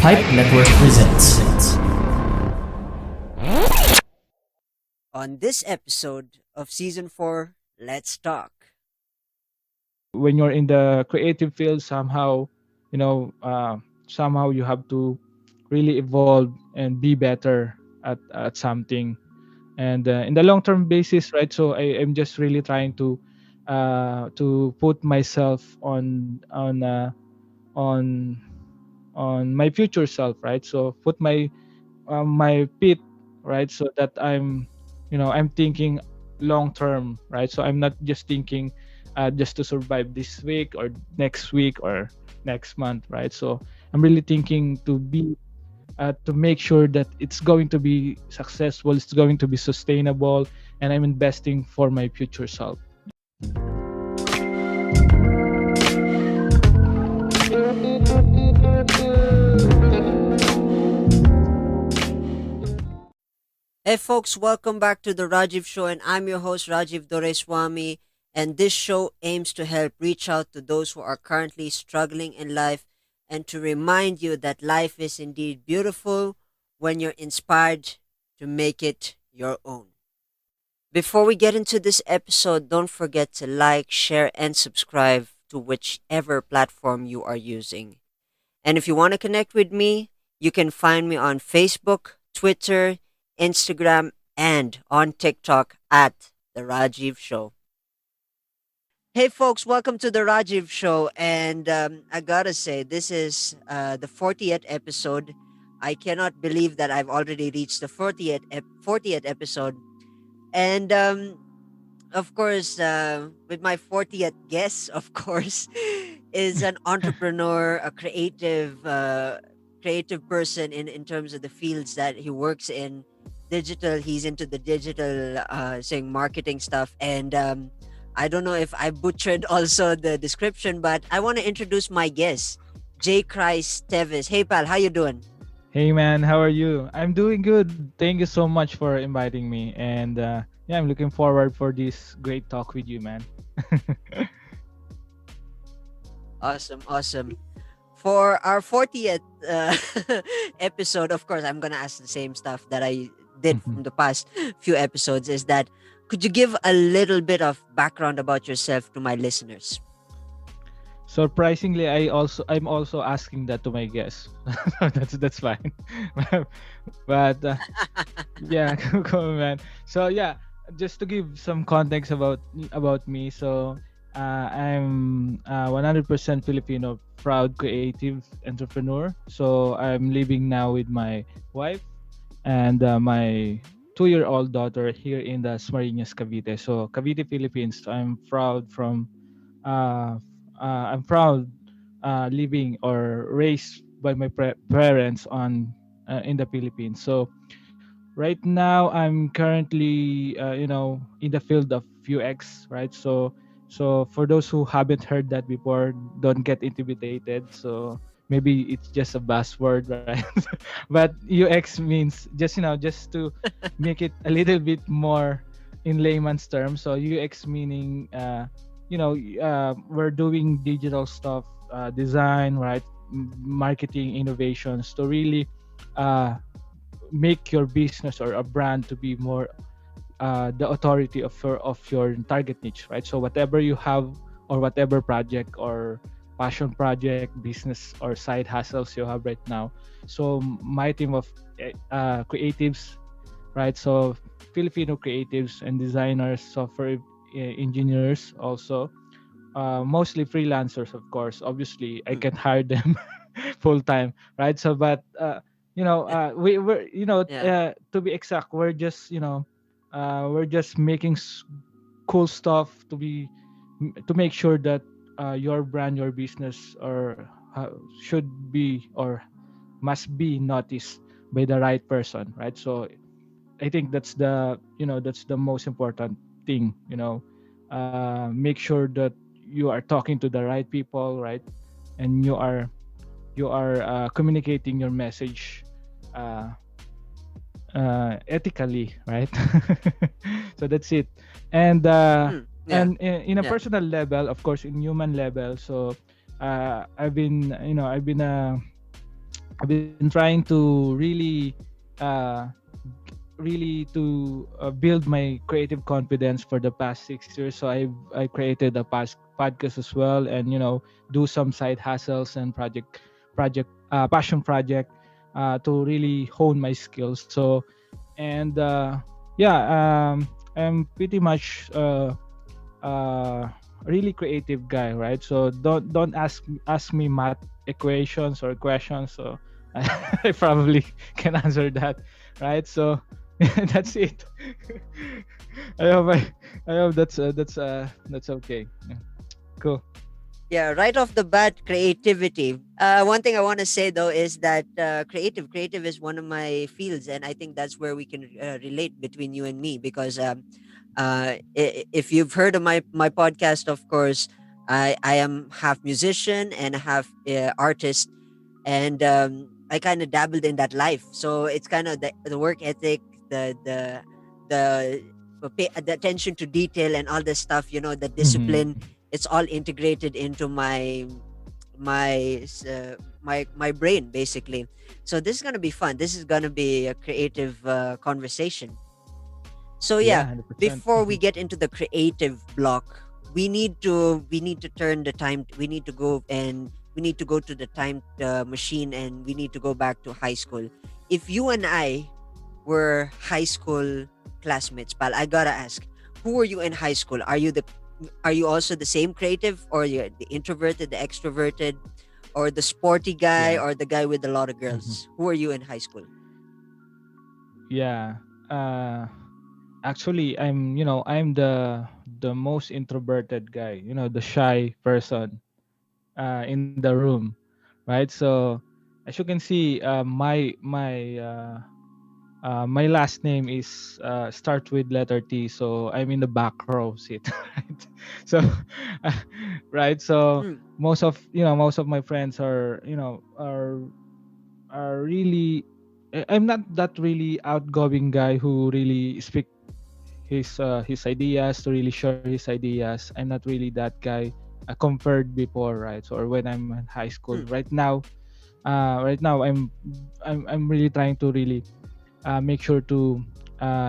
Hype Network presents. On this episode of Season 4, let's talk. When you're in the creative field, somehow you have to really evolve and be better at something, and in the long term basis, right? So I am just really trying to put myself on on my future self, right? So put my pit, right? So that I'm thinking long term, right? So I'm not just thinking just to survive this week or next week or next month, right? So I'm really thinking to make sure that it's going to be successful, it's going to be sustainable, and I'm investing for my future self. Hey folks, welcome back to the Rajiv Show, and I'm your host Rajiv Doreswamy. And this show aims to help reach out to those who are currently struggling in life and to remind you that life is indeed beautiful when you're inspired to make it your own. Before we get into this episode, don't forget to like, share, and subscribe to whichever platform you are using. And if you want to connect with me, you can find me on Facebook, Twitter, Instagram, and on TikTok at The Rajiv Show. Hey, folks, welcome to The Rajiv Show. And I gotta say, this is the 40th episode. I cannot believe that I've already reached the 40th episode. And of course, with my 40th guest, of course, is an entrepreneur, a creative person in terms of the fields that he works in. Digital, he's into the digital, saying marketing stuff. And I don't know if I butchered also the description, but I want to introduce my guest, Jaychrist Teves. Hey, pal, how you doing? Hey man, how are you? I'm doing good. Thank you so much for inviting me, and yeah, I'm looking forward for this great talk with you, man. Awesome, awesome. For our 40th episode, of course, I'm going to ask the same stuff that I did from the past few episodes, is that could you give a little bit of background about yourself to my listeners? Surprisingly, I'm also asking that to my guests. That's fine. But yeah, cool, man. So yeah, just to give some context about me. So I'm 100% Filipino, proud creative entrepreneur. So I'm living now with my wife and my 2-year-old daughter here in the Smariñas, Cavite. So Cavite, Philippines. Uh, I'm proud living or raised by my parents on in the Philippines. So right now I'm currently in the field of UX, right? So for those who haven't heard that before, don't get intimidated. So maybe it's just a buzzword, right? But UX means just to make it a little bit more in layman's terms. So UX meaning we're doing digital stuff, design, right? Marketing innovations to really uh, make your business or a brand to be more the authority of your target niche, right? So whatever you have or whatever project or passion project, business or side hustles you have right now. So my team of creatives, right? So Filipino creatives and designers, software engineers also, mostly freelancers, of course. Obviously I Mm, can hire them full time, right? So but we're yeah. to be exact, we're just making cool stuff to make sure that your brand, your business, or should be or must be noticed by the right person, right? So I think that's the most important thing. Make sure that you are talking to the right people, right? And you are communicating your message uh, ethically, right? So that's it. And Yeah. in a Yeah. personal level, of course, in human level. So I've been I've been trying to uh, really to build my creative confidence for the past 6 years. So I created a past podcast as well, and do some side hustles and passion project to really hone my skills. So and yeah, I'm pretty much uh really creative guy, right? So don't ask me math equations or questions. So I probably can answer that, right? So that's it. I hope I hope that's okay. Yeah. Cool. Yeah, right off the bat, creativity. One thing I want to say though is that creative is one of my fields, and I think that's where we can relate between you and me because if you've heard of my podcast, of course, I am half musician and half artist, and I kind of dabbled in that life. So it's kind of the work ethic, the the attention to detail, and all this stuff. You know, the discipline. Mm-hmm. It's all integrated into my brain basically. So this is gonna be fun. This is gonna be a creative conversation. So yeah, Yeah, 100%. before we get into the creative block, we need to turn the time. We need to go and we need to go to the time machine, and we need to go back to high school. If you and I were high school classmates, pal, I gotta ask, who were you in high school? Are you also the same creative, or you're the introverted, the extroverted, or the sporty guy, Yeah. or the guy with a lot of Mm-hmm. girls? Who are you in high school? Yeah. Actually, I'm the most introverted guy. The shy person in the room, right? So as you can see, my last name is start with letter T, so I'm in the back row seat, right? So, right. So Mm, most of my friends are really. I'm not that really outgoing guy who really speak his ideas to really share his ideas. I'm not really that guy compared before, right? So or when I'm in high school. mm, Right now I'm really trying to really make sure to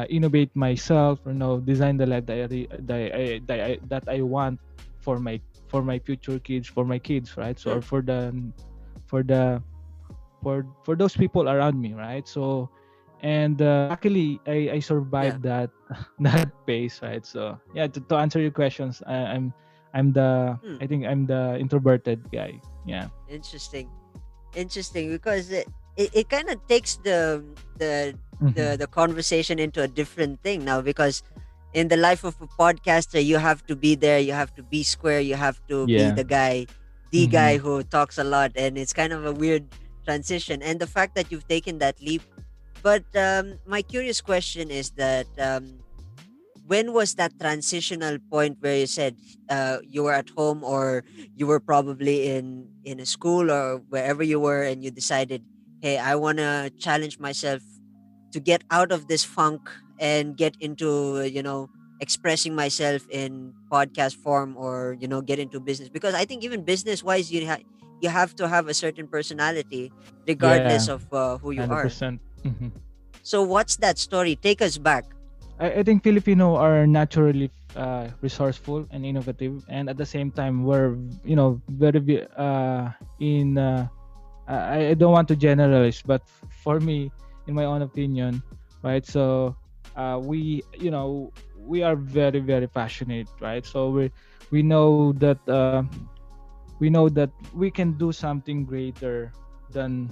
innovate myself, design the life that I want for my future kids, for my kids, right? So or mm, for the for those people around me, right? So and luckily I yeah. survived that that pace, right? So yeah, to answer your questions, I'm the Mm, I think I'm the introverted guy. Yeah. interesting. Interesting, because it kind of takes the Mm-hmm. the conversation into a different thing now, because in the life of a podcaster you have to be there, you have to be square, you have to be Yeah. the guy Mm-hmm. who talks a lot, and it's kind of a weird transition. And the fact that you've taken that leap. But my curious question is that when was that transitional point where you said you were at home, or you were probably in a school or wherever you were, and you decided, hey, I want to challenge myself to get out of this funk and get into expressing myself in podcast form, or get into business, because I think even business wise you have to have a certain personality regardless Yeah. of who you are. 100%. Mm-hmm. So what's that story? Take us back. I think Filipino are naturally resourceful and innovative, and at the same time we're in I don't want to generalize, but for me, in my own opinion, right? So we are very very passionate, right? So we know that we can do something greater than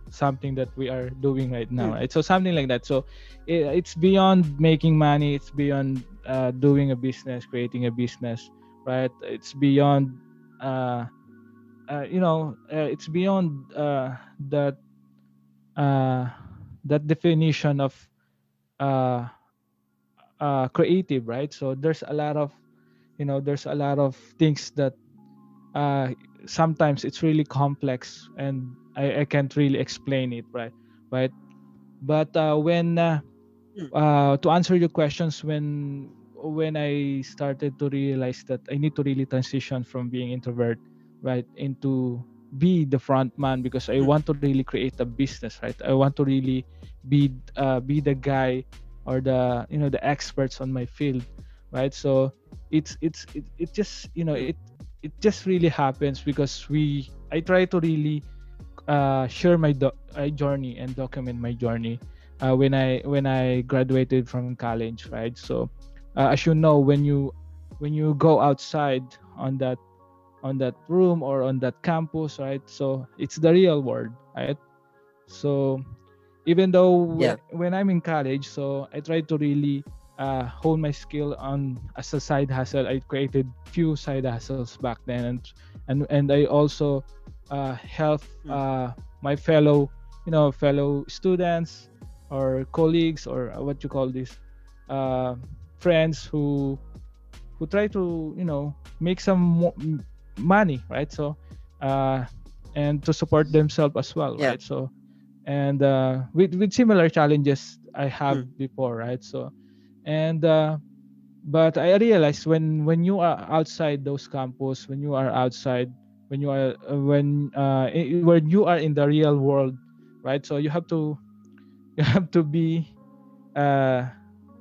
something that we are doing right now, Mm, right? So something like that. So it's beyond making money, it's beyond doing a business, creating a business, right? It's beyond it's beyond uh, that definition of uh, creative, right? So there's a lot of things that uh, sometimes it's really complex, and I can't really explain it, right. But when mm, to answer your questions, when I started to realize that I need to really transition from being introvert, right, into be the front man because I Mm. want to really create a business, right? I want to really be the guy or the the experts on my field, right? So it just Mm. it just really happens because we I try to really share my journey and document my journey when I graduated from college, right? So as you know, when you go outside on that room or on that campus, right? So it's the real world, right? So even though Yeah. when I'm in college, so I try to really hone my skill on as a side hustle. I created few side hustles back then, and I also help Mm. my fellow students or colleagues or what you call this uh, friends who try to make some money, right? So uh, and to support themselves as well, Yeah. right? So and with similar challenges I have Mm. before, right? So and but I realized when you are outside those campus, when you are outside, when you are when you are in the real world, right? So you have to you have to be uh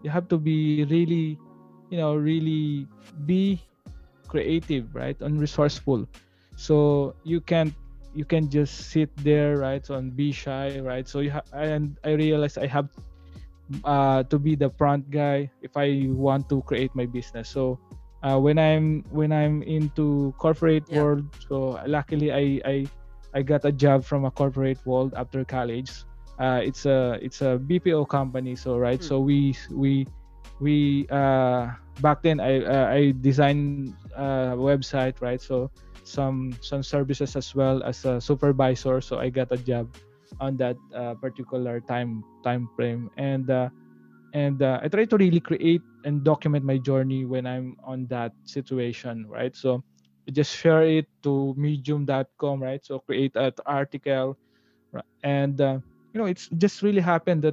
you have to be really really be creative, right? And resourceful. So you can just sit there, right? So and be shy, right? So and I realized I have to be the front guy if I want to create my business. So when I'm into corporate Yeah. world, so luckily I got a job from a corporate world after college. It's a BPO company, so right. Mm. So we back then I designed a website, right? So some services as well as a supervisor. So I got a job on that particular time frame, and I try to really create and document my journey when I'm on that situation, right? So I just share it to medium.com, right? So create an article, and it's just really happened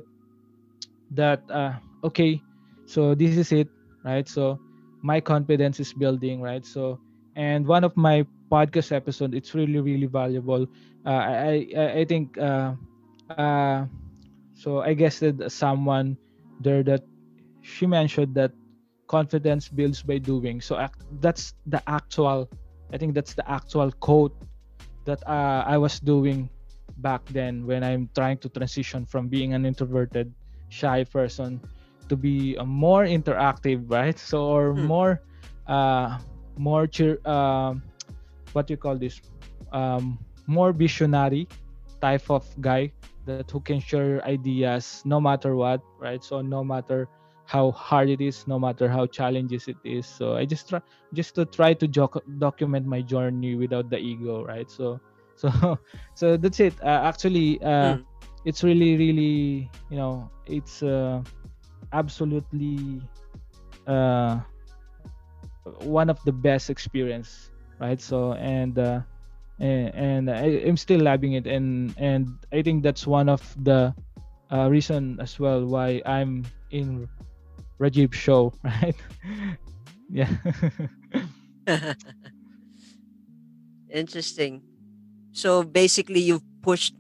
that okay, so this is it, right? So my confidence is building, right? So and one of my podcast episode, it's really valuable. I think so I guess that someone there that she mentioned that confidence builds by doing. So that's the actual, I think that's the actual quote that I was doing back then when I'm trying to transition from being an introverted, shy person to be a more interactive, right? So or Mm. uh, more what you call this, more visionary type of guy that who can share ideas no matter what, right? So no matter how hard it is, no matter how challenges it is. So I just try just to try to document my journey without the ego, right? So so that's it. Actually, Mm. it's really it's absolutely uh, one of the best experience, right? So and I'm still loving it, and I think that's one of the reason as well why I'm in Rajiv's show, right? Yeah. Interesting. So basically, you pushed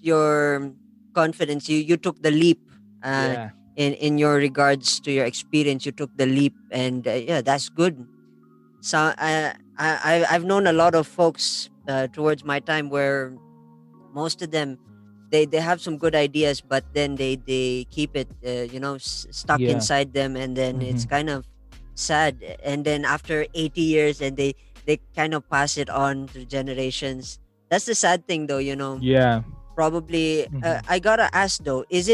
your confidence. You took the leap. Uh, Yeah. in your regards to your experience, you took the leap, and yeah, that's good. So I've known a lot of folks towards my time where most of them they have some good ideas, but then they keep it stuck Yeah. inside them, and then Mm-hmm. it's kind of sad. And then after 80 years, and they kind of pass it on to generations. That's the sad thing, though. Yeah. Probably Mm-hmm. I gotta ask though, is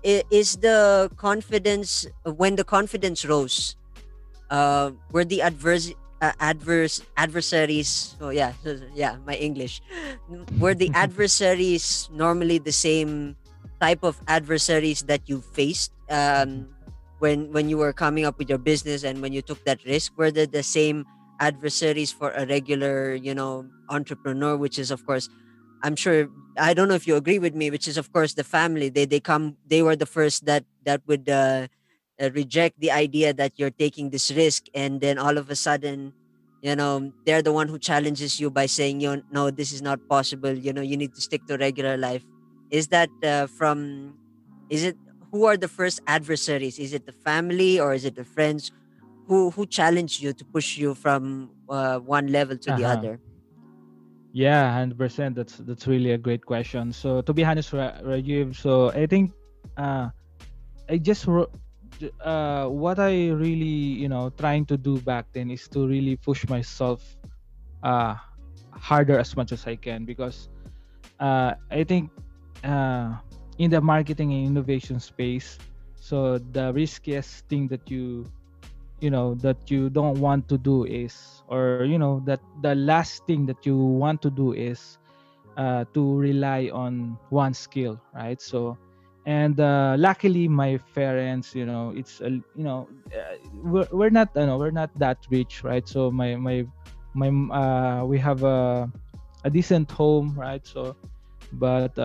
the confidence, when the confidence rose, were the adversaries, oh yeah, yeah, my English, were the adversaries normally the same type of adversaries that you faced when you were coming up with your business, and when you took that risk? Were they the same adversaries for a regular entrepreneur, which is of course, I'm sure, I don't know if you agree with me, which is of course the family. They were the first that would reject the idea that you're taking this risk, and then all of a sudden they're the one who challenges you by saying, no, this is not possible. You need to stick to regular life. Is that from? Is it who are the first adversaries? Is it the family or is it the friends who challenge you to push you from one level to the Uh-huh. other? Yeah, 100%. That's really a great question. So to be honest, Rajiv, so I think uh I just what I really, trying to do back then is to really push myself uh harder as much as I can, because I think uh in the marketing and innovation space, so the riskiest thing that you don't want to do is, or that the last thing that you want to do is to rely on one skill, right? So, and luckily my parents, it's we're not that rich, right? So we have a decent home, right? So but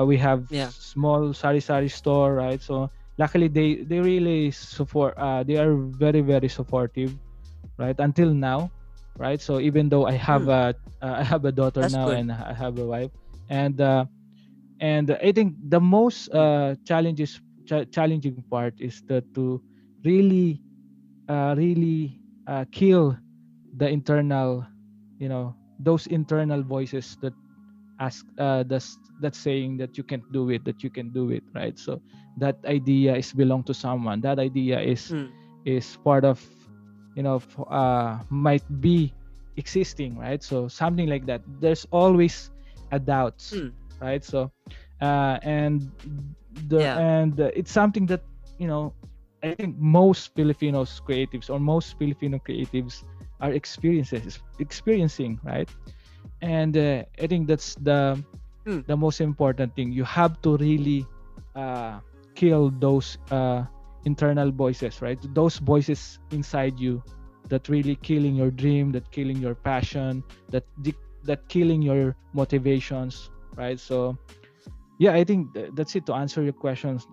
we have Yeah. small sari store, right? So luckily they really support, they are very very supportive, right, until now, right? So even though I have Hmm. I have a daughter That's now good. and I have a wife, and I think the most Hmm. challenging part is that to really kill the internal, those internal voices that ask that's saying that you can't do it, that you can do it, right? So that idea is belong to someone, that idea Hmm. is part of, might be existing, right? So something like that, there's always a doubts, Hmm. right? So and Yeah. it's something that, you know I think most Filipinos creatives, or most Filipino creatives, are experiencing, right? And I think that's Hmm. the most important thing. You have to really uh, kill those internal voices, right? Those voices inside you that really killing your dream, that killing your passion, that killing your motivations, right? So yeah, I think that's it to answer your questions.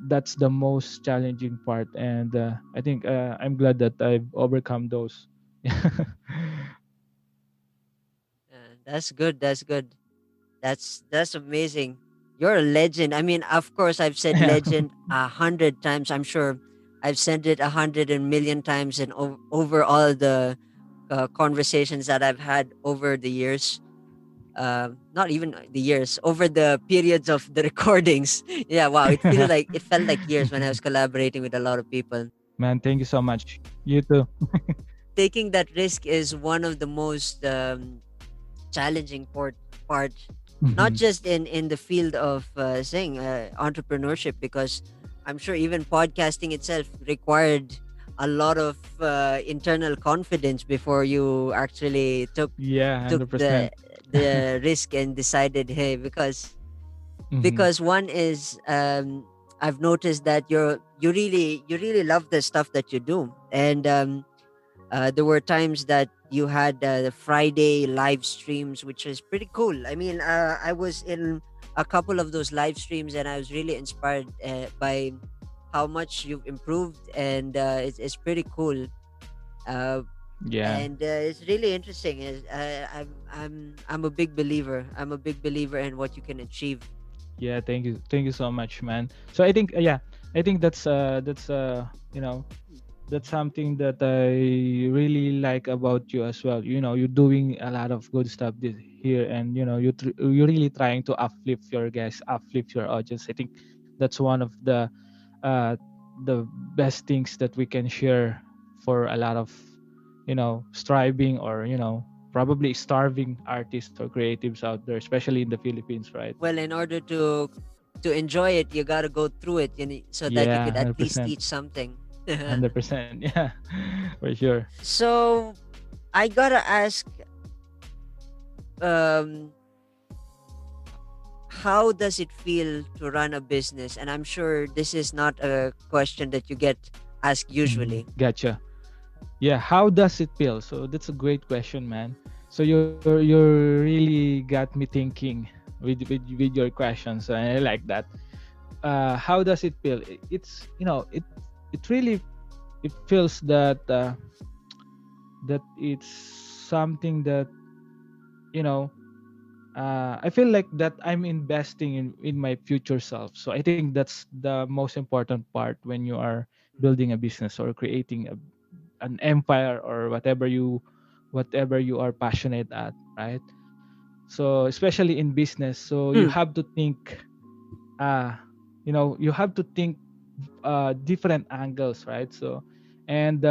That's the most challenging part, and I think I'm glad that I've overcome those. That's good. That's good. That's amazing. You're a legend. I mean, of course, I've said Yeah. legend 100 times. I'm sure I've said it 100 and million times, and over all the conversations that I've had over the years. Not even the years, over the periods of the recordings. Yeah, wow. It felt like years when I was collaborating with a lot of people. Man, thank you so much. You too. Taking that risk is one of the most challenging part, not Mhm. just in the field of saying entrepreneurship, because I'm sure even podcasting itself required a lot of internal confidence before you actually Yeah, took 100%. the risk and decided, hey, Hmm. because one is, I've noticed that you really love the stuff that you do, and there were times that you had the Friday live streams, which is pretty cool. I mean, I was in a couple of those live streams, and I was really inspired by how much you've improved, and it's pretty cool. Uh, Yeah. and it's really interesting. I'm a big believer. I'm a big believer in what you can achieve. Yeah, thank you so much, man. So I think yeah, I think that's that's something that I really like about you as well. You're doing a lot of good stuff here, and you're really trying to uplift your guests, uplift your audience. I think that's one of uh the best things that we can share for a lot of striving, or probably starving artists or creatives out there, especially in the Philippines, right? Well, in order to enjoy it, you got to go through it, so that you Yeah, could at least 100%. teach something. 100%. Yeah, for sure. So I gotta ask, um, how does it feel to run a business? And I'm sure this is not a question that you get asked usually. Gotcha. Yeah, how does it feel? So that's a great question, man. So you really got me thinking with your questions. I like that. How does it feel? It's it really, it feels that. that it's something that, you know, I feel like that I'm investing in my future self. So I think that's the most important part when you are building a business or creating an empire or whatever you are passionate at, right? So especially in business, so you Mm. have to think, uh you have to think different angles, right? So, and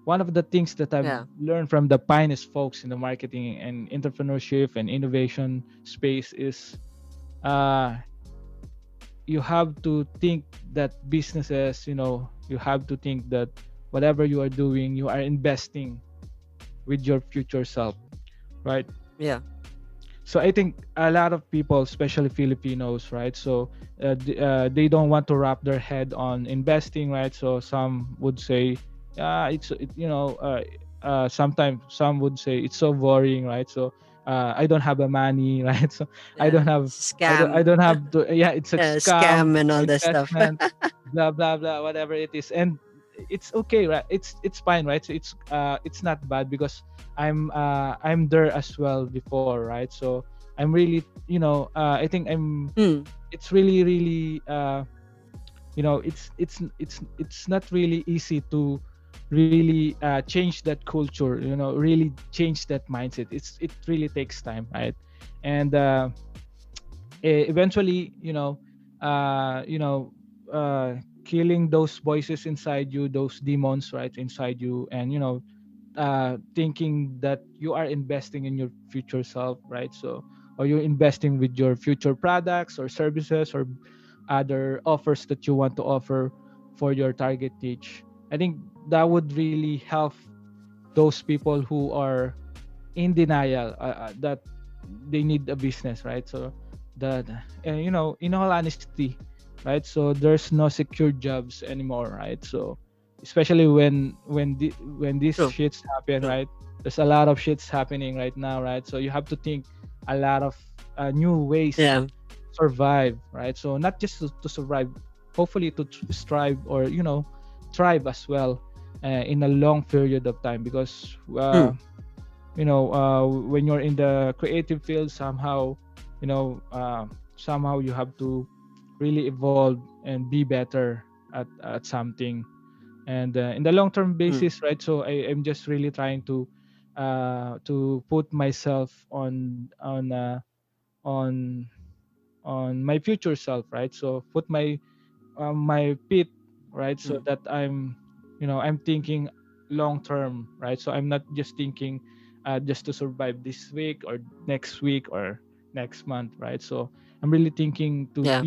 one of the things that I've Yeah. learned from the finest folks in the marketing and entrepreneurship and innovation space is, uh you have to think that businesses, you have to think that whatever you are doing, you are investing with your future self, right? Yeah. So I think a lot of people, especially Filipinos, right? So they don't want to wrap their head on investing, right? So some would say, sometimes some would say it's so boring, right? So I don't have the money, right? So I Yeah. don't have, I Scam. don't have to. Yeah, it's a scam, Scam and all that stuff. investment, blah blah blah, whatever it is, and it's okay, right? It's fine, right? So it's not bad because I'm there as well before, right? So I'm really, I think Mm. it's really really, it's not really easy to really change that culture, really change that mindset. It really takes time, right? And eventually, uh you know killing those voices inside you, those demons right inside you, and thinking that you are investing in your future self, right? So, or you're investing with your future products or services or other offers that you want to offer for your target niche. I think that would really help those people who are in denial, that they need a business, right? So that, in all honesty, right? So there's no secure jobs anymore, right? So especially when these True. shits happen, True. right? There's a lot of shits happening right now, right? So you have to think a lot of new ways Yeah. to survive, right? So not just to survive, hopefully to strive, or thrive as well, in a long period of time, because Mm. when you're in the creative field, somehow, somehow you have to really evolve and be better at something, and in the long term Mm. basis, right? So I'm just really trying to put myself on on my future self, right? So put my pit, right? So Mm. that I'm thinking long term, right? So I'm not just thinking just to survive this week or next week or next month, right? So I'm really thinking Yeah.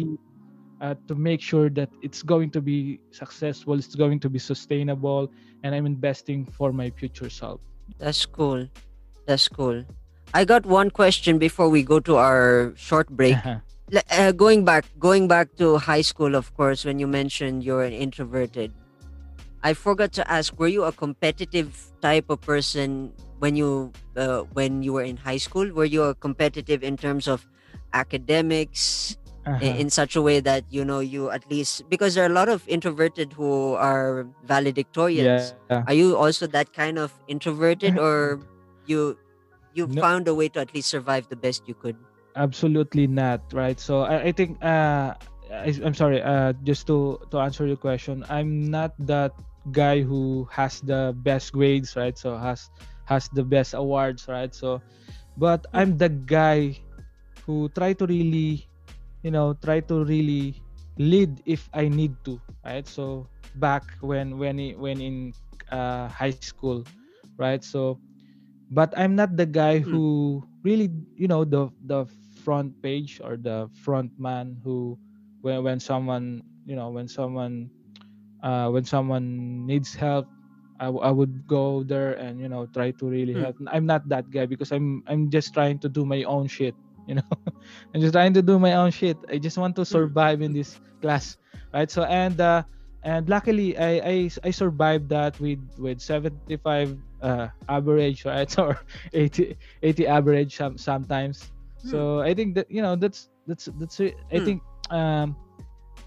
to make sure that it's going to be successful, it's going to be sustainable, and I'm investing for my future self. That's cool. That's cool. I got one question before we go to our short break. Going back to high school, of course, when you mentioned you're an introverted, I forgot to ask: were you a competitive type of person when you were in high school? Were you a competitive in terms of academics, Uh-huh. in such a way that you at least, because there are a lot of introverted who are valedictorians. Yeah. Are you also that kind of introverted, or you you No, found a way to at least survive the best you could? absolutely not, right? So I think I'm sorry, just to answer your question, I'm not that guy who has the best grades, right? So has the best awards, right? So but Hmm. I'm the guy who try to really lead if I need to, right? So back when in high school, right? So but I'm not the guy Hmm. who really, the front page or the front man who, when someone, when someone needs help, I would go there and try to really Hmm. help. I'm not that guy because I'm just trying to do my own shit, you know. I'm just trying to do my own shit. I just want to Hmm. survive in this class, right? So and luckily I survived that with 75 average, right? Or 80 average sometimes. Hmm. So I think that that's it. Hmm. Um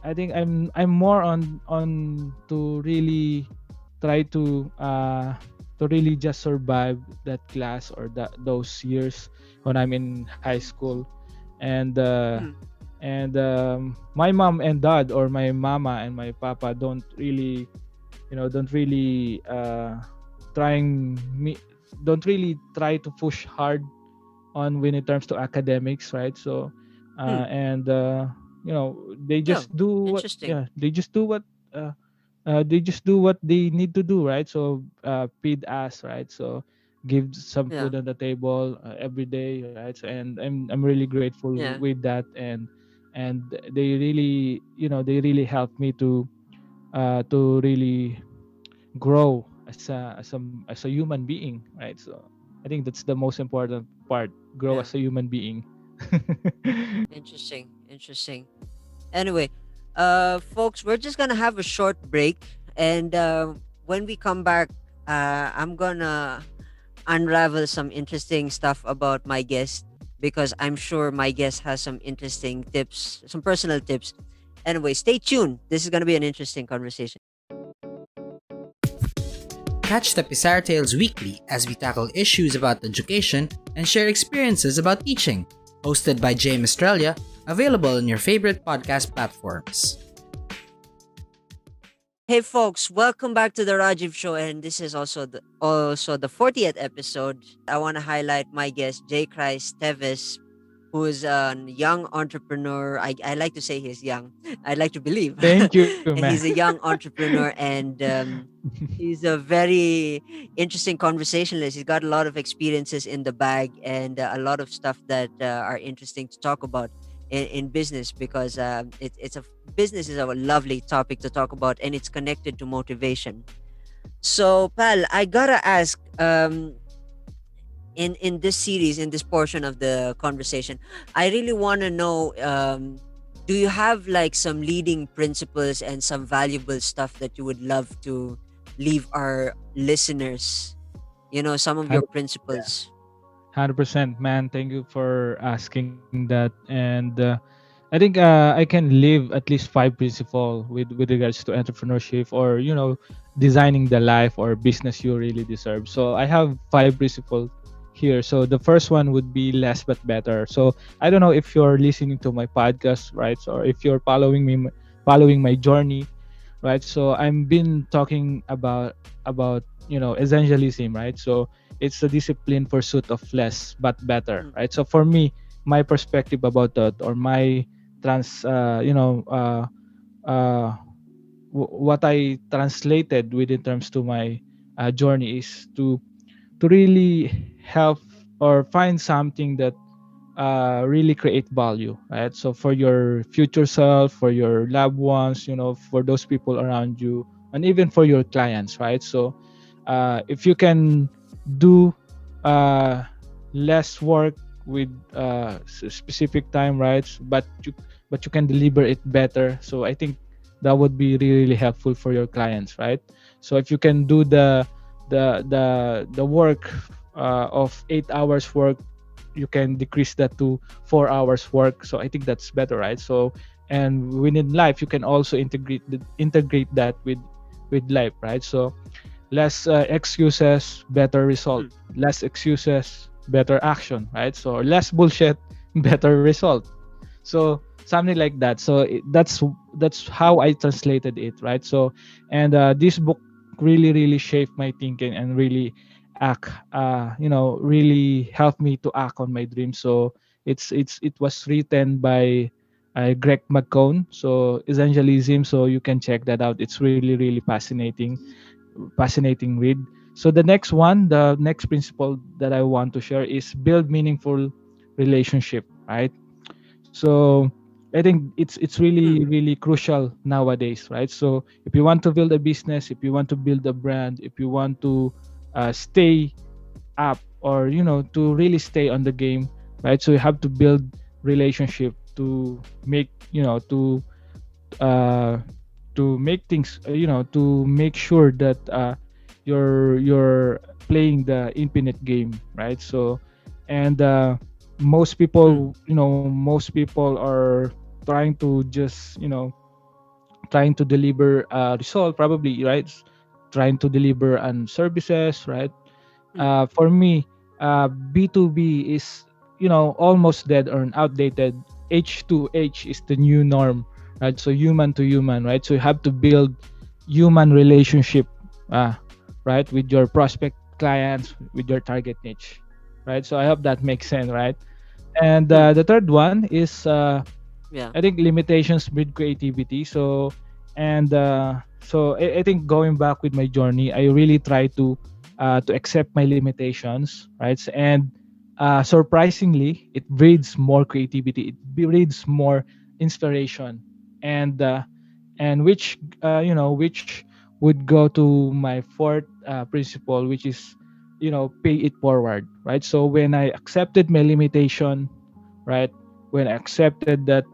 I think I'm more on to really try to really just survive that class or those years when I'm in high school. And Mm. my mom and dad, or my mama and my papa, don't really trying me don't really try to push hard on when it terms to academics, right? So Mm. and they Yeah. just do what Interesting. yeah uh, they just do what they need to do, right? So feed us, right? So give some Yeah. food on the table every day, right? So, and I'm really grateful Yeah. with that. And they really helped me to really grow as a human being, right? So I think that's the most important part: grow Yeah. as a human being. Interesting. Interesting. Anyway, folks, we're just gonna have a short break, and when we come back, I'm gonna unravel some interesting stuff about my guest because I'm sure my guest has some interesting tips, some personal tips. Anyway, stay tuned. This is gonna be an interesting conversation. Catch the Pizarro Tales weekly as we tackle issues about education and share experiences about teaching. Hosted by Jay Australia, available on your favorite podcast platforms. Hey folks, welcome back to the Rajiv Show, and this is also the 40th episode. I want to highlight my guest Jaychrist Teves, who is a young entrepreneur. I like to say he's young. I like to believe Thank you, man. he's a young entrepreneur, and he's a very interesting conversationalist. He's got a lot of experiences in the bag and a lot of stuff that are interesting to talk about in business because business is a lovely topic to talk about and it's connected to motivation. So, pal, I gotta ask. In this series, in this portion of the conversation, I really want to know, do you have like some leading principles and some valuable stuff that you would love to leave our listeners, some of your 100%, principles? 100%, man. Thank you for asking that. And I think I can live at least five principle with regards to entrepreneurship, or designing the life or business you really deserve. So I have five principles here. So the first one would be less but better. So I don't know if you're listening to my podcast, right? Or if you're following my journey, right? So I've been talking about essentialism, right? So it's a discipline pursuit of less but better, Mm, right? So for me, my perspective about that, or my trans uh what I translated within terms to my journey is to really help or find something that really create value, right? So for your future self, for your loved ones, for those people around you, and even for your clients, right? So if you can do uh, less work with specific time, right? But you can deliver it better. So I think that would be really, really helpful for your clients, right? So if you can do the work of 8 hours work, you can decrease that to 4 hours work. So I think that's better, right? So, and within life, you can also integrate that with life, right? So less excuses, better result. mm, Less excuses, better action, right? So less bullshit, better result. So something like that. So that's how I translated it, right? So, and this book really, really shaped my thinking and really really helped me to act on my dreams. So it was written by Greg McCone. So essentialism. So you can check that out. It's really, really fascinating read. So the next principle that I want to share is build meaningful relationship, right? So I think it's mm, really, really crucial nowadays, right? So if you want to build a business, if you want to build a brand, if you want to stay up, or to really stay on the game, right? So you have to build relationship to make uh to make things to make sure that you're playing the infinite game, right? So, and most mm, people most people are trying to just trying to deliver a result, probably, right? trying to deliver on services, right? Mm, For me, B2B is, almost dead or outdated. H2H is the new norm, right? So human to human, right? So you have to build human relationship, uh, right, with your prospect clients, with your target niche, right? So I hope that makes sense, right? And mm, the third one is, yeah. I think limitations breed creativity. So, and I think going back with my journey, I really try to accept my limitations, right? And surprisingly, it breeds more creativity. It breeds more inspiration, and which would go to my fourth principle, which is, pay it forward, right? So when I accepted my limitation, right, when I accepted that,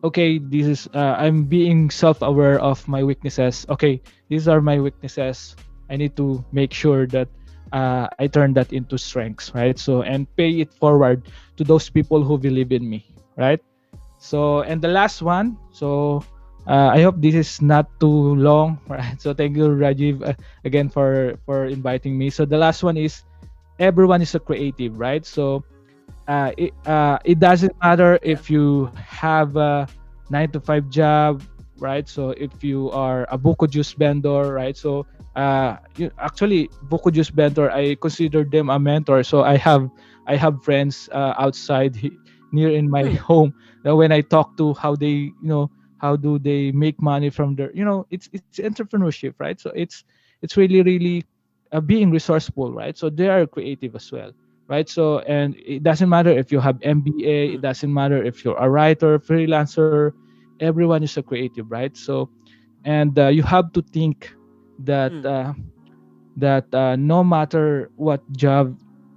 okay, this is, I'm being self-aware of my weaknesses. Okay, these are my weaknesses. I need to make sure that I turn that into strengths, right? So, and pay it forward to those people who believe in me, right? So, and the last one, so I hope this is not too long, right? So thank you, Rajiv, again for inviting me. So the last one is, everyone is a creative, right? So it doesn't matter Yeah. if you have a 9 to 5 job, right? So if you are a buko juice vendor, right? So actually, buko juice vendor, I consider them a mentor. So I have friends outside near in my Mm, home, that when I talk to how they, how do they make money from their, it's entrepreneurship, right? So it's really being resourceful, right? So they are creative as well, right? So, and it doesn't matter if you have MBA, it mm, doesn't matter if you're a writer, freelancer, everyone is a creative, right? So, and you have to think that mm. no matter what job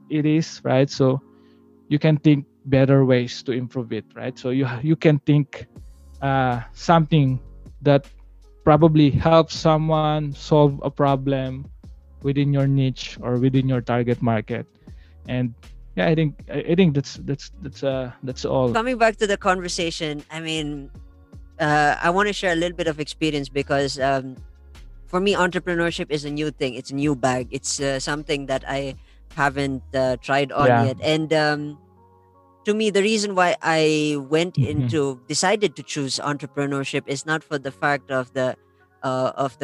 it is, right? So you can think better ways to improve it, right? So you can think something that probably helps someone solve a problem within your niche or within your target market. And yeah, I think that's all. Coming back to the conversation, I mean, I want to share a little bit of experience because for me, entrepreneurship is a new thing. It's a new bag. It's something that I haven't tried on Yeah. yet. And to me, the reason why I went Mhm. into decided to choose entrepreneurship is not for the fact of the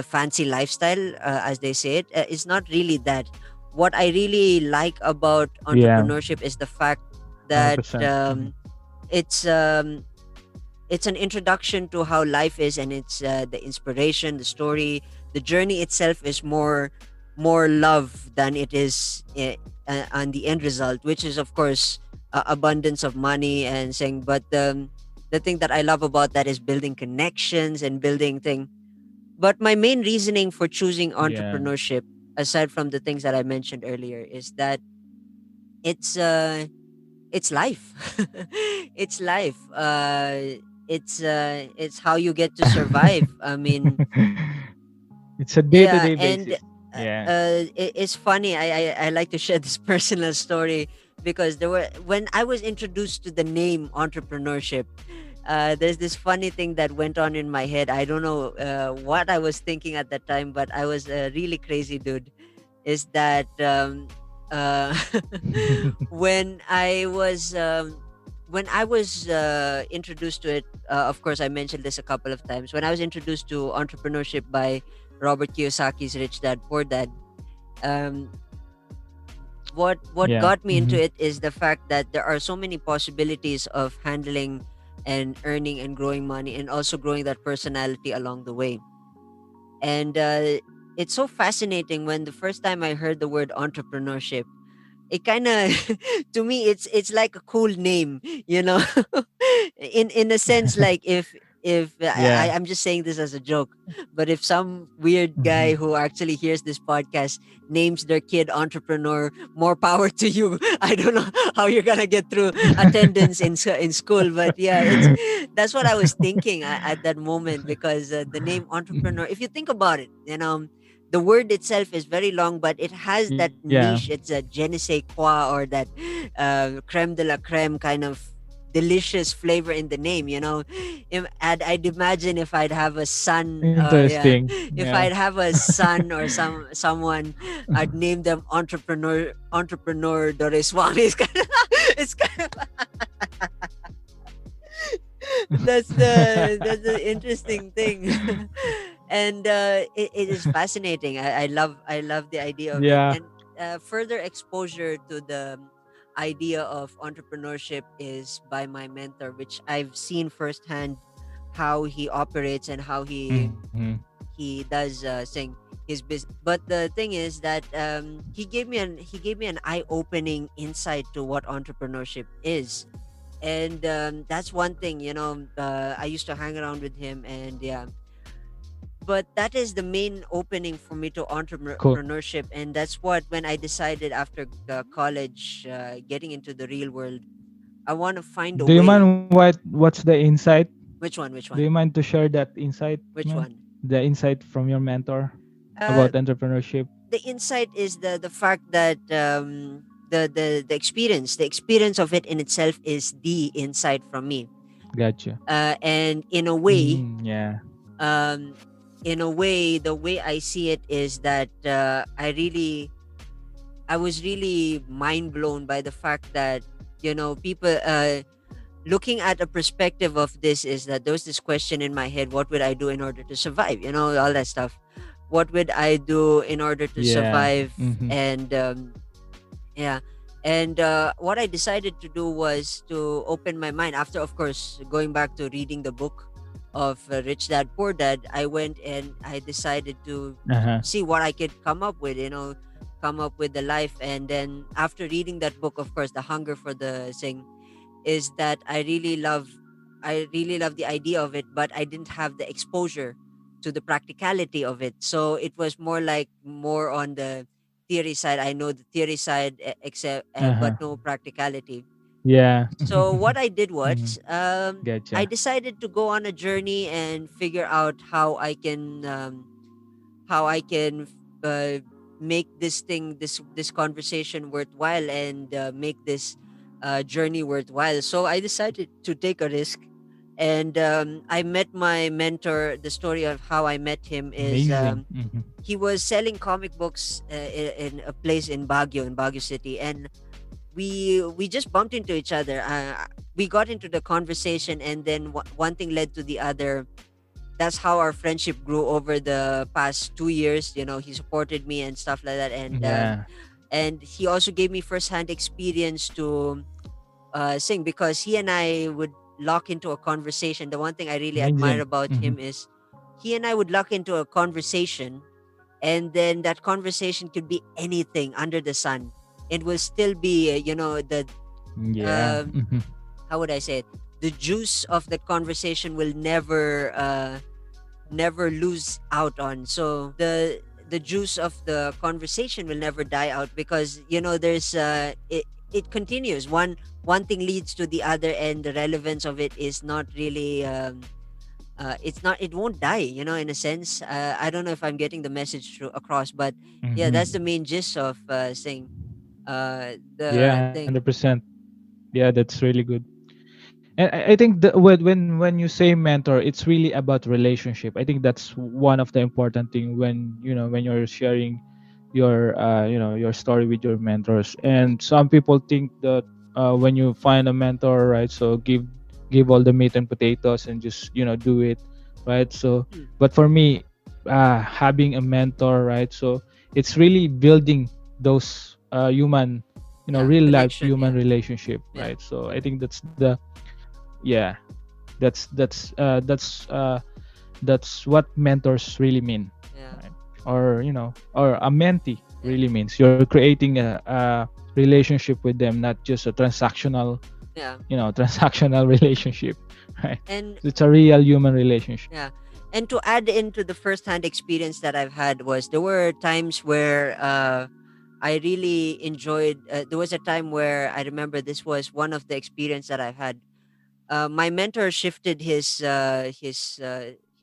fancy lifestyle, as they say it. It's not really that. What I really like about Yeah. entrepreneurship is the fact that 100%. Mhm. it's it's an introduction to how life is, and it's the inspiration, the story, the journey itself is more love than it is on the end result, which is of course abundance of money and saying. But the thing that I love about that is building connections and building thing. But my main reasoning for choosing Yeah. entrepreneurship, aside from the things that I mentioned earlier, is that it's it's life. It's life. It's how you get to survive. I mean, It's a yeah, day-to-day and basis. Yeah. it's funny. I like to share this personal story because there were when I was introduced to the name entrepreneurship. There's this funny thing that went on in my head. I don't know what I was thinking at that time, but I was a really crazy dude. Is that uh, when I was introduced to it, of course, I mentioned this a couple of times. When I was introduced to entrepreneurship by Robert Kiyosaki's Rich Dad Poor Dad, um, what Yeah. got me into Mhm. it is the fact that there are so many possibilities of handling and earning and growing money, and also growing that personality along the way. And it's so fascinating when the first time I heard the word entrepreneurship, it kind of to me it's like a cool name, you know. In a sense, like if Yeah. I'm just saying this as a joke, but if some weird guy Mhm. who actually hears this podcast names their kid entrepreneur, more power to you. I don't know how you're gonna get through attendance in school, but yeah, it's that's what I was thinking at that moment, because the name entrepreneur, if you think about it, you know, the word itself is very long, but it has that Yeah. niche. It's a je ne sais quoi, or that creme de la creme kind of delicious flavor in the name, you know. And I'd imagine if I'd have a son, yeah, Interesting. if Yeah. I'd have a son or someone, I'd name them entrepreneur Doreswamy. It's kind of that's the interesting thing. And it is fascinating. I love the idea of it, Yeah. and further exposure to the idea of entrepreneurship is by my mentor, which I've seen firsthand how he operates and how Hmm. he does sing his business. But the thing is that he gave me an eye opening insight to what entrepreneurship is. And that's one thing, you know. I used to hang around with him, and yeah, but that is the main opening for me to Cool. entrepreneurship. And that's what, when I decided after college, getting into the real world, I want to find a Do you way. mind what's the insight? Which one? Do Which you one? mind to share that insight, Which man? one? The insight from your mentor uh about entrepreneurship. the insight is the fact that the experience of it in itself is the insight from me. Gotcha. And Yeah. um in a way, the way I see it is that I was really mind blown by the fact that, you know, people, looking at a perspective of this, is that there was this question in my head: what would I do in order to survive? You know, all that stuff. What would I do in order to Yeah. survive? Mm-hmm. And yeah. And what I decided to do was to open my mind. After, of course, going back to reading the book of Rich Dad Poor Dad, I went and I decided to Uh-huh. see what I could come up with, you know, come up with the life. And then after reading that book, of course, the hunger for the thing is that I really love the idea of it, but I didn't have the exposure to the practicality of it. So it was more like more on the theory side. I know the theory side, except but Uh-huh. no practicality. Yeah. So what I did Mm-hmm. was, I Gotcha. decided to go on a journey and figure out how I can uh, make this conversation worthwhile, and make this journey worthwhile. So I decided to take a risk, and I met my mentor. The story of how I met him is, Amazing. Mm-hmm. he was selling comic books in a place in Baguio City, and we just bumped into each other. We got into the conversation, and then one thing led to the other. That's how our friendship grew over the past 2 years. You know, he supported me and stuff like that, Yeah. and he also gave me firsthand experience to sing, because he and I would lock into a conversation. The one thing I really admire Amazing. about Mm-hmm. him is he and I would lock into a conversation, and then that conversation could be anything under the sun. It will still be, you know, the Yeah. um, Mm-hmm. how would I say it? The juice of the conversation will never lose out on. So the juice of the conversation will never die out, because, you know, there's it continues. One thing leads to the other, and the relevance of it is not really it's not, it won't die, you know, in a sense. I don't know if I'm getting the message through across, but yeah, that's the Mm-hmm. main gist of saying Yeah, the thing. 100%. Yeah, that's really good. And I think when you say mentor, it's really about relationship. I think that's one of the important thing when when you're sharing your your story with your mentors. And some people think that when you find a mentor, right, so give all the meat and potatoes and just do it, right? So Hmm, but for me, having a mentor, right, so it's really building those human, yeah, real life connection, human yeah, relationship, yeah, right? So I think that's the yeah, that's what mentors really mean, yeah, right? Or or a mentee yeah, really means you're creating a relationship with them, not just a transactional, yeah. transactional relationship, right? And It's a real human relationship. yeah. And to add into the first-hand experience that I've had, was there were times where I really enjoyed. There was a time where I remember this was one of the experience that I've had. My mentor shifted his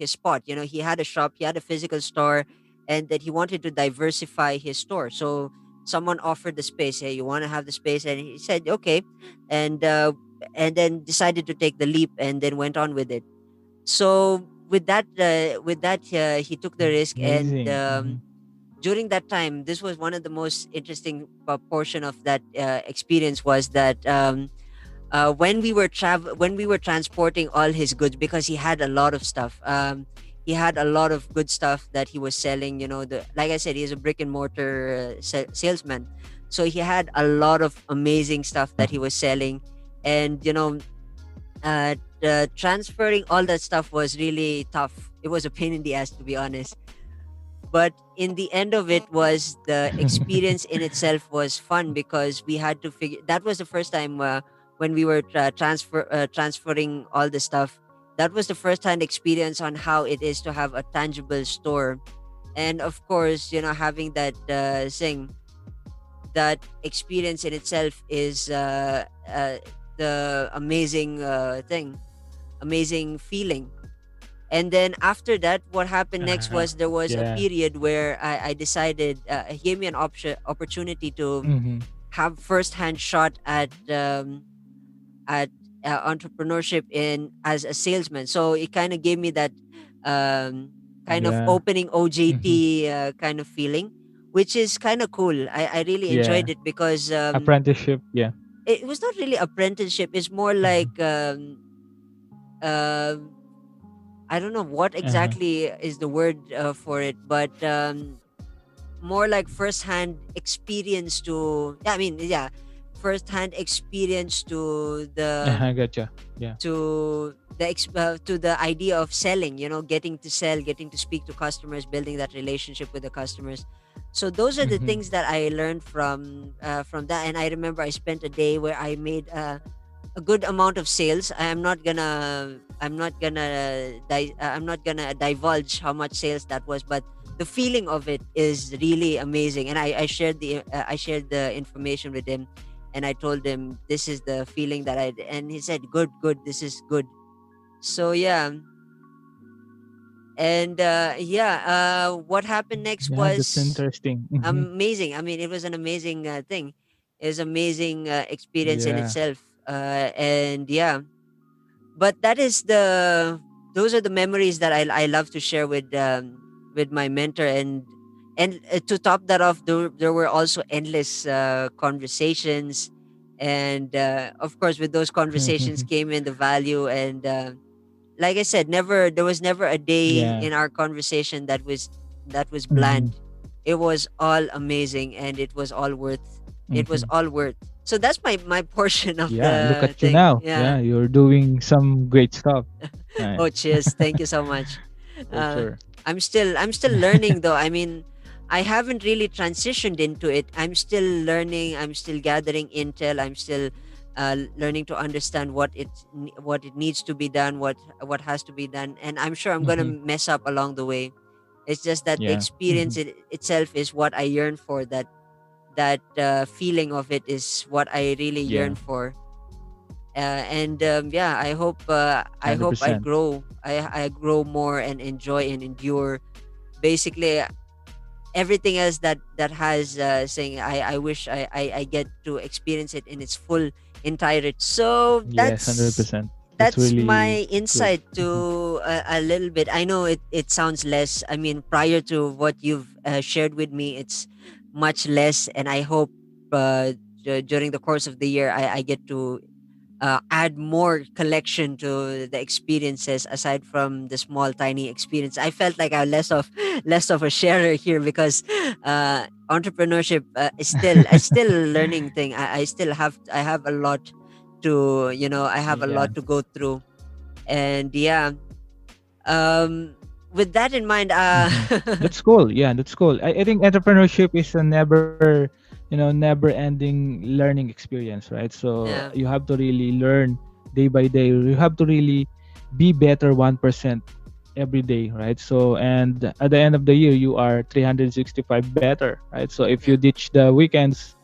spot. You know, he had a shop, he had a physical store, and that he wanted to diversify his store. So someone offered the space. Hey, you want to have the space? And he said, okay. And and then decided to take the leap and then went on with it. So with that, he took the risk, and Amazing. during that time, this was one of the most interesting portion of that experience, was that when we were transporting all his goods, because he had a lot of stuff. He had a lot of good stuff that he was selling. Like I said, he's a brick and mortar salesman, so he had a lot of amazing stuff that he was selling, and transferring all that stuff was really tough. It was a pain in the ass, to be honest, but in the end of it, was the experience in itself was fun, because we had to figure. That was the first time when we were transferring all the stuff. That was the first hand experience on how it is to have a tangible store, and of course, having that experience in itself is the amazing feeling. And then after that, what happened next was there was a Yeah. period where I decided, he gave me an opportunity to Mm-hmm. have first-hand shot at entrepreneurship in as a salesman. So it kind of gave me that um, kind of Yeah. opening Mm-hmm. OJT kind of feeling, which is kind of cool. I really Yeah. enjoyed it, because Apprenticeship. Yeah. it was not really apprenticeship. It's more like uh, I don't know what Uh-huh. exactly is the word for it, but more like first-hand experience to. Yeah, I mean, yeah, first-hand experience Uh-huh. Gotcha. Yeah. to the idea of selling. Getting to sell, getting to speak to customers, building that relationship with the customers. So those are the Mm-hmm. things that I learned from that. And I remember I spent a day where I made a good amount of sales. I'm not gonna divulge how much sales that was, but the feeling of it is really amazing. And I shared the information with him, and I told him this is the feeling that I. And he said, "Good, good. This is good." So yeah, and what happened next Yeah. That's was interesting. Mm-hmm. amazing. I mean, it was an amazing thing. It was amazing experience in Yeah. itself. And yeah, but those are the memories that I love to share with my mentor. And to top that off, there were also endless conversations, and of course with those conversations came in the value. And like I said, never there was never a day Yeah. in our conversation that was Mm-hmm. bland. It was all amazing, and it was Mm-hmm. all worth. So that's my portion of Yeah. Look the at you thing. now. Yeah. Yeah. You're doing some great stuff. Yeah. Oh, cheers. Thank you so much. For Uh, sure. I'm still learning though. I mean, I haven't really transitioned into it. I'm still learning. I'm still gathering intel. I'm still learning to understand what it needs to be done, what has to be done, and I'm sure I'm gonna Mm-hmm. mess up along the way. It's just that the Yeah. Mm-hmm. experience itself is what I yearn for. That feeling of it is what I really Yeah. yearn for. And yeah, I hope I 100%. grow. I grow more and enjoy and endure. Basically, everything else that has saying, I wish I get to experience it in its full entirety. So Yes. that's 100%. That's that's really my good. insight Mm-hmm. to a little bit. I know it sounds less. I mean, prior to what you've shared with me, it's much less, and I hope during the course of the year I get to add more collection to the experiences aside from the small tiny experience. I felt like I'm less of a sharer here, because entrepreneurship is still a learning thing. I have a lot to I have a Yeah. lot to go through. And yeah, um with that in mind, Mm-hmm. That's cool. Yeah, that's cool. I think entrepreneurship is a never ending learning experience, right? So yeah, you have to really learn day by day. You have to really be better 1% every day, right? So, and at the end of the year, you are 365 better, right? So if you yeah, ditch the weekends,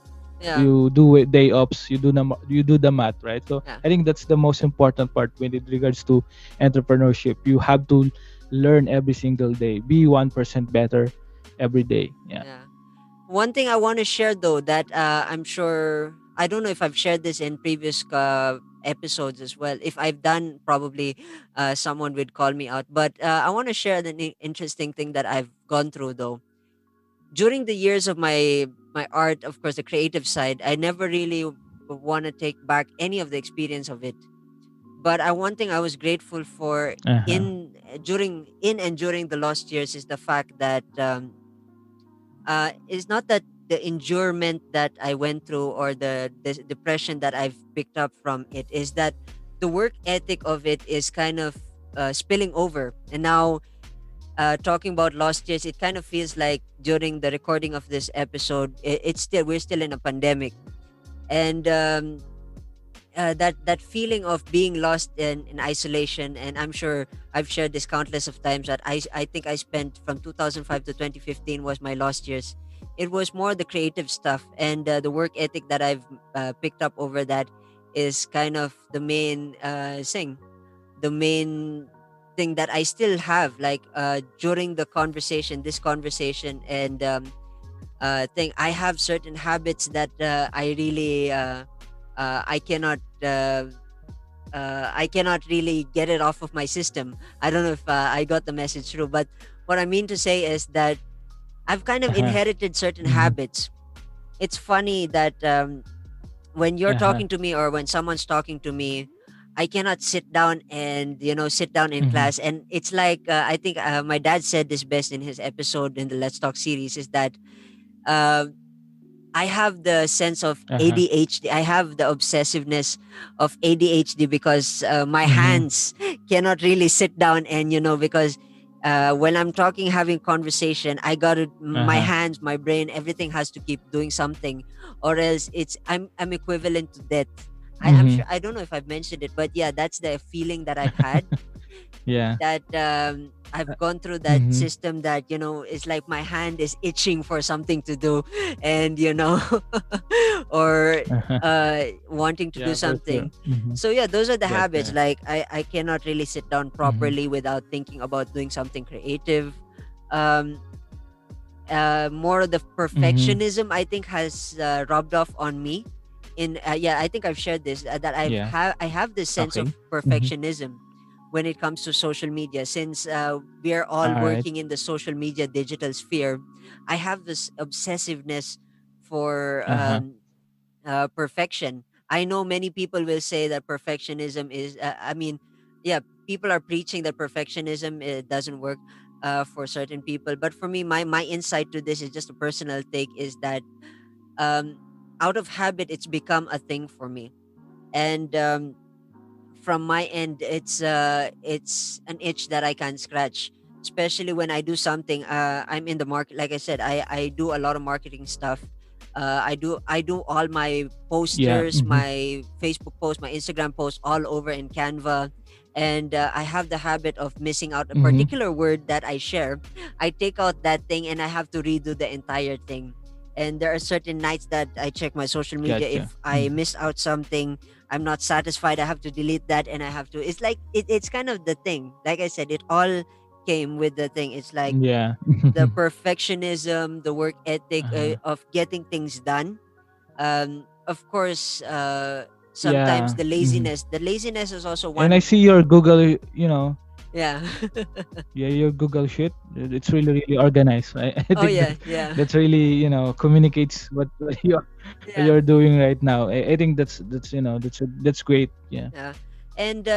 yeah, you do it day ops, you do the math, right? So yeah, I think that's the most important part when it regards to entrepreneurship. You have to learn every single day, be 1% better every day. Yeah. yeah. One thing I want to share though, that I'm sure, I don't know if I've shared this in previous episodes as well. If I've done, probably someone would call me out. But I want to share the interesting thing that I've gone through though. During the years of my art, of course, the creative side, I never really want to take back any of the experience of it. But one thing I was grateful for Uh-huh. in and during the lost years is the fact that it's not that the endurement that I went through or the depression that I've picked up from it, is that the work ethic of it is kind of spilling over. And now, talking about lost years, it kind of feels like during the recording of this episode, it's still we're still in a pandemic, and that feeling of being lost in isolation. And I'm sure I've shared this countless of times that I think I spent from 2005 to 2015 was my lost years. It was more the creative stuff, and the work ethic that I've picked up over that is kind of the main thing that I still have, like during this conversation, and thing. I have certain habits that I really I cannot I cannot really get it off of my system. I don't know if I got the message through, but what I mean to say is that I've kind of Uh-huh. inherited certain Mhm. habits. It's funny that when you're Uh-huh. talking to me or when someone's talking to me, I cannot sit down and sit down in Mhm. class. And it's like I think my dad said this best in his episode in the Let's Talk series, is that uh, I have the sense of Uh-huh. ADHD. I have the obsessiveness of ADHD because my Mhm. hands cannot really sit down, and because when I'm talking, having conversation, I got to my Uh-huh. hands, my brain, everything has to keep doing something, or else I'm equivalent to death. I'm Mhm. sure, I don't know if I've mentioned it, but yeah, that's the feeling that I've had, Yeah. that Uh, I've gone through that mhm. system, that it's like my hand is itching for something to do, and or Uh-huh. wanting to do Yeah, for sure. something. Mhm. So yeah, those are the Get habits. that. Like I cannot really sit down Mhm. properly without thinking about doing something creative. Um, More of the Mhm. perfectionism, I think, has rubbed off on me. In Yeah, I think I've shared this, that Yeah. I have this sense Okay. of Mhm. perfectionism when it comes to social media, since we are all All right. working in the social media digital sphere. I have this obsessiveness for Uh-huh. perfection. I know many people will say that perfectionism is I mean, yeah, people are preaching that perfectionism doesn't work for certain people, but for me, my insight to this is just a personal take, is that um out of habit, it's become a thing for me. And from my end, it's an itch that I can scratch, especially when I do something. I'm in the market, like I said, I do a lot of marketing stuff. I do all my Yeah. posters, Mhm. my Facebook posts, my Instagram posts, all over in Canva. And I have the habit of missing out a Mhm. particular word that I share. I take out that thing and I have to redo the entire thing. And there are certain nights that I check my social media. Gotcha. If I Mhm. miss out something, I'm not satisfied, I have to delete that, and I have to it's like it's kind of the thing. Like I said, it all came with the thing. It's like Yeah. the perfectionism, the work ethic Uh-huh. of getting things done. Of course, sometimes Yeah. Mhm. the laziness is also And I one. see your Google, Yeah. yeah, your Google sheet. It's really, really organized. I Oh think yeah, yeah. that's really, communicates what Yeah. you're doing right now. I think that's great. Yeah. Yeah. And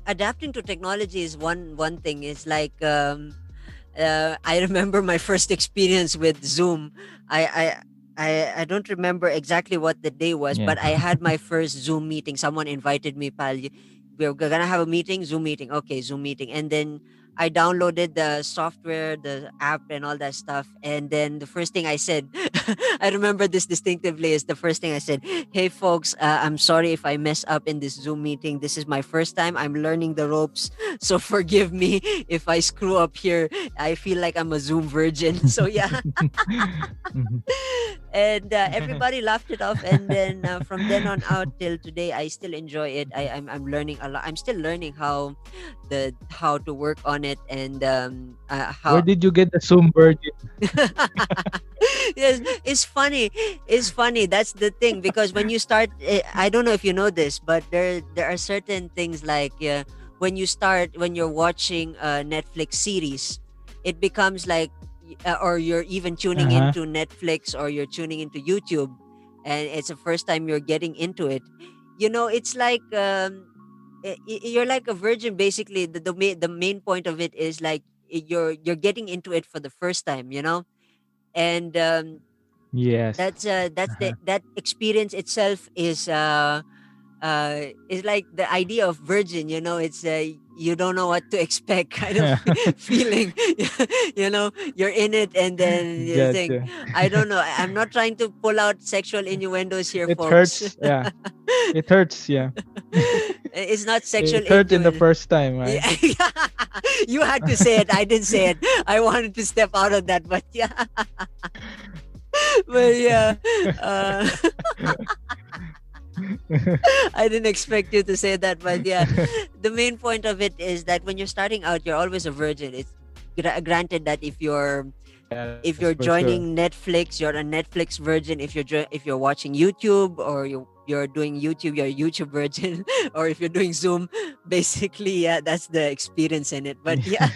adapting to technology is one thing. It's like I remember my first experience with Zoom. I, I I don't remember exactly what the day was, Yeah. but I had my first Zoom meeting. Someone invited me, pal. We're gonna have a meeting, Zoom meeting. Okay, Zoom meeting. And then I downloaded the software, the app, and all that stuff. And then the first thing I said, I remember this distinctively, is the first thing I said, "Hey, folks, I'm sorry if I mess up in this Zoom meeting. This is my first time. I'm learning the ropes. So forgive me if I screw up here. I feel like I'm a Zoom virgin." So yeah, Mhm. and everybody laughed it off. And then from then on out till today, I still enjoy it. I'm learning a lot. I'm still learning how to work on it, and Where how did you get the Zoom virgin? yes, it's funny. It's funny. That's the thing, because when you start, I don't know if you know this, but there are certain things like, when you start, when you're watching a Netflix series, it becomes like, or you're even tuning Uh-huh. into Netflix, or you're tuning into YouTube, and it's the first time you're getting into it. It's like, you're like a virgin, basically. The main point of it is like, you're getting into it for the first time, and Yes. that's Uh-huh. that experience itself is like the idea of virgin. It's you don't know what to expect kind of feeling. You're in it, and then you think, Gotcha. I don't know, I'm not trying to pull out sexual innuendos here, It folks. hurts. Yeah. It hurts. Yeah. It's not sexual It hurt in the innuendo. first time, right? Yeah. You had to say it, I didn't say it. I wanted to step out of that, but yeah. But yeah, uh, I didn't expect you to say that, but yeah, the main point of it is that when you're starting out, you're always a virgin. It's granted that Yes, if for you're sure. joining Netflix, you're a Netflix virgin. If you're watching YouTube, or you're doing YouTube, you're a YouTube virgin. Or if you're doing Zoom, basically, yeah, that's the experience in it. But yeah,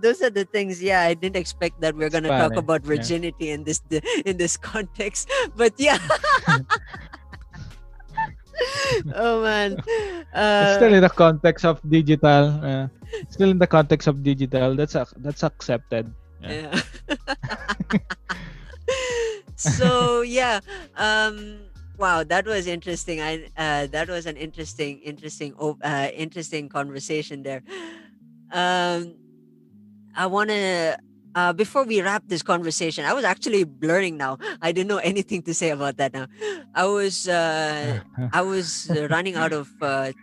those are the things. Yeah, I didn't expect that we're It's gonna talk funny. about Yeah. virginity in this context. But yeah, oh man, It's still uh, in the context of digital. Still in the context of digital. That's accepted. Yeah. yeah. So yeah, wow, that was interesting. That was an interesting conversation there. Um, I want to. Before we wrap this conversation, I was actually blurring now. I didn't know anything to say about that now. I was uh, I was running out of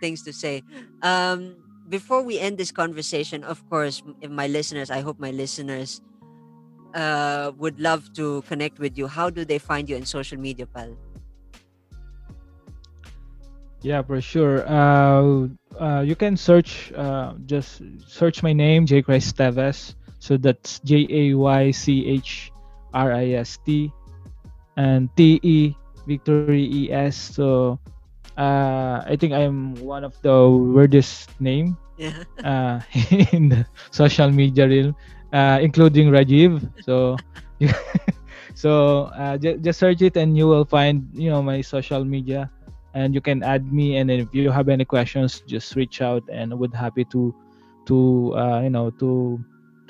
things to say. Before we end this conversation, of course, if my listeners, I hope my listeners would love to connect with you. How do they find you in social media, pal? Yeah, for sure. You can search. Just search my name, Jaychrist Teves. So that's Jaychrist, and Te Victory Es. So I think I'm one of the weirdest name Yeah. uh, in the social media realm, including Rajiv. So, you- just search it and you will find my social media, and you can add me. And if you have any questions, just reach out, and I would happy to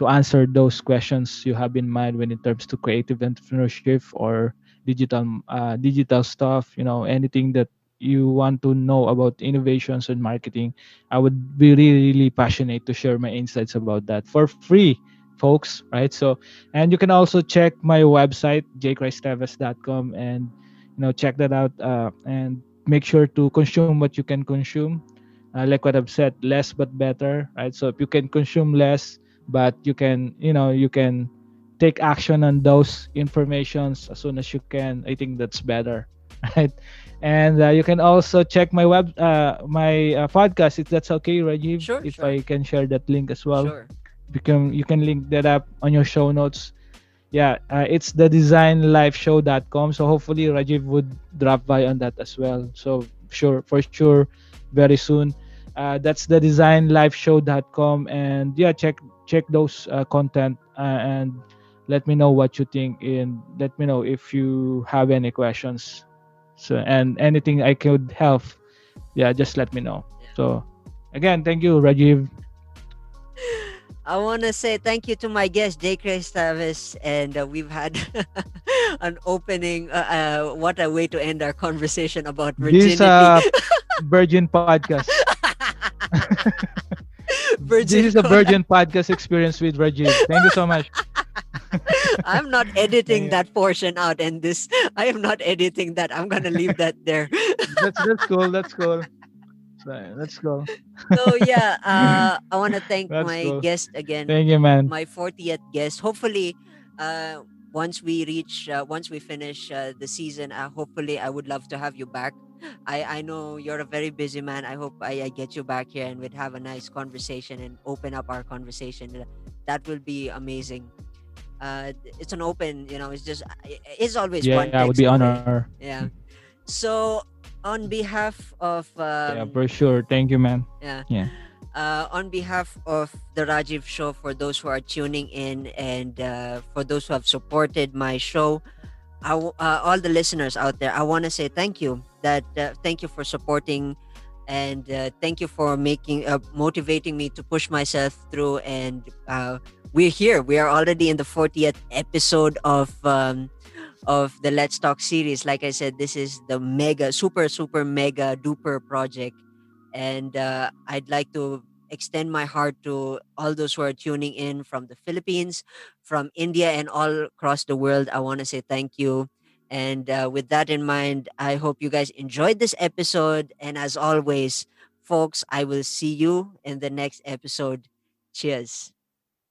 answer those questions you have in mind when it comes to creative entrepreneurship or digital stuff. Anything that you want to know about innovations and marketing, I would be really, really passionate to share my insights about that for free, folks. Right? So, and you can also check my website, jaychristeves.com, and check that out, and make sure to consume what you can consume. Like what I've said, less but better, right? So if you can consume less, but you can take action on those informations as soon as you can, I think that's better. Right? And you can also check my podcast, if that's okay, Rajiv, Sure, if sure, I can share that link as well. sure. You can link that up on your show notes. Yeah, it's the designlifeshow.com. So hopefully Rajiv would drop by on that as well. So for sure, very soon. That's the designlifeshow.com, and yeah, check those content, and let me know what you think, and let me know if you have any questions. So, and anything I could help, yeah, just let me know. Yeah. So again, thank you, Rajiv. I want to say thank you to my guest, Jaychrist Teves, and we've had an opening. What a way to end our conversation about This virginity. Virgin podcast. This Virgin is a con. Virgin podcast experience with Rajiv. Thank you so much. I'm not Thank editing you. that portion out, and this I am not editing that. I'm gonna leave that there. That's cool. That's cool. That's cool. So yeah, I want to thank That's my cool. guest again, Thank you, man. my 40th guest. Hopefully, once we finish the season, hopefully I would love to have you back. I know you're a very busy man. I hope I get you back here and we'd have a nice conversation and open up our conversation. That will be amazing. It's an open, it's just it's always Yeah, one would be text honor. away. Yeah. So on behalf of Yeah, for sure. Thank you, man. yeah, Yeah. on behalf of the Rajiv Show, for those who are tuning in and for those who have supported my show, all the listeners out there, I want to say thank you. Thank you for supporting, and thank you for motivating me to push myself through. And we're here. We are already in the 40th episode of the Let's Talk series. Like I said, this is the mega, super, super mega duper project. And I'd like to extend my heart to all those who are tuning in from the Philippines, from India, and all across the world. I want to say thank you. And with that in mind, I hope you guys enjoyed this episode. And as always, folks, I will see you in the next episode. Cheers.